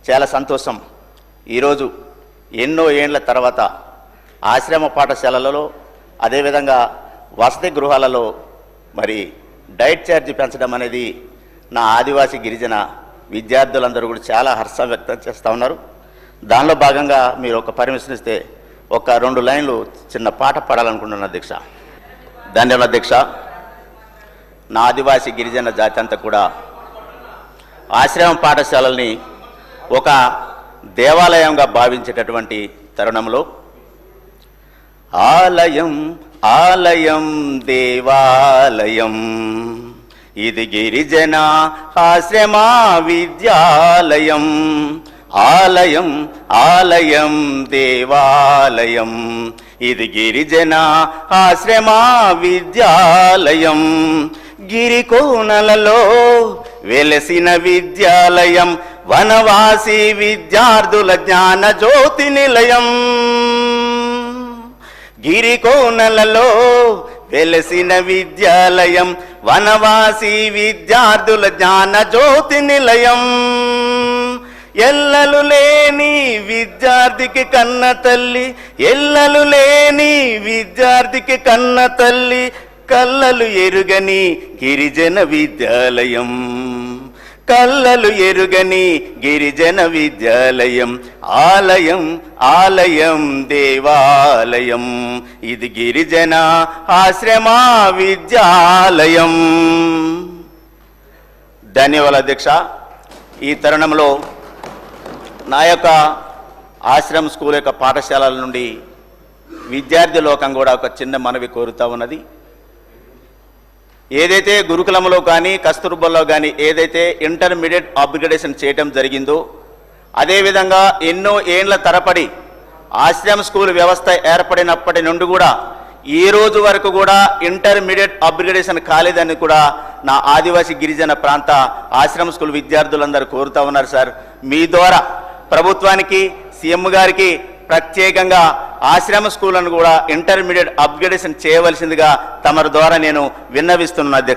చాలా సంతోషం. ఈరోజు ఎన్నో ఏండ్ల తర్వాత ఆశ్రమ పాఠశాలలలో అదేవిధంగా వసతి గృహాలలో మరి డైట్ ఛార్జ్ పెంచడం అనేది నా ఆదివాసీ గిరిజన విద్యార్థులందరూ కూడా చాలా హర్షం వ్యక్తం చేస్తూ ఉన్నారు. దానిలో భాగంగా మీరు ఒక పర్మిషన్ ఇస్తే ఒక 2 లైన్లు చిన్న పాట పాడాలనుకుంటున్నాను అధ్యక్ష. ధన్యవాదాలు అధ్యక్ష. నా ఆదివాసీ గిరిజన జాతి అంతా కూడా ఆశ్రమ పాఠశాలల్ని ఒక దేవాలయంగా భావించేటటువంటి తరుణంలో ఆలయం ఆలయం దేవాలయం ఇది గిరిజన ఆశ్రమ విద్యాలయం. ఆలయం ఆలయం దేవాలయం ఇది గిరిజన ఆశ్రమ విద్యాలయం. గిరికోనలలో వెలసిన విద్యాలయం వనవాసి విద్యార్థుల జ్ఞాన జ్యోతి నిలయం. గిరికోనలలో వెలసిన విద్యాలయం వనవాసి విద్యార్థుల జ్ఞాన జ్యోతి నిలయం. ఎల్లలు లేని విద్యార్థికి కన్న తల్లి, ఎల్లలు లేని విద్యార్థికి కన్న తల్లి, కల్లలు ఎరుగని గిరిజన విద్యాలయం. కల్లలు ఎరుగని గిరిజన విద్యాలయం. ఆలయం ఆలయం దేవాలయం ఇది గిరిజన ఆశ్రమ విద్యాలయం. ధన్యవాదాలు అధ్యక్ష. ఈ తరుణంలో నా యొక్క ఆశ్రమ స్కూల్ యొక్క పాఠశాలల నుండి విద్యార్థి లోకం కూడా ఒక చిన్న మనవి కోరుతా ఉన్నది. ఏదైతే గురుకులంలో కానీ కస్తూర్బాలో కానీ ఏదైతే ఇంటర్మీడియట్ అప్గ్రేడేషన్ చేయటం జరిగిందో, అదేవిధంగా ఎన్నో ఏండ్ల తరబడి ఆశ్రమ స్కూల్ వ్యవస్థ ఏర్పడినప్పటి నుండి కూడా ఈ రోజు వరకు కూడా ఇంటర్మీడియట్ అప్గ్రేడేషన్ కాలేదని కూడా నా ఆదివాసీ గిరిజన ప్రాంత ఆశ్రమ స్కూల్ విద్యార్థులందరూ కోరుతా ఉన్నారు. సార్, మీ ద్వారా ప్రభుత్వానికి సీఎం గారికి ప్రత్యేకంగా ఆశ్రమ స్కూళ్లను కూడా ఇంటర్మీడియట్ అప్గ్రేడేషన్ చేయవలసిందిగా తమరి ద్వారా నేను విన్నవిస్తున్నాను అధ్యక్ష.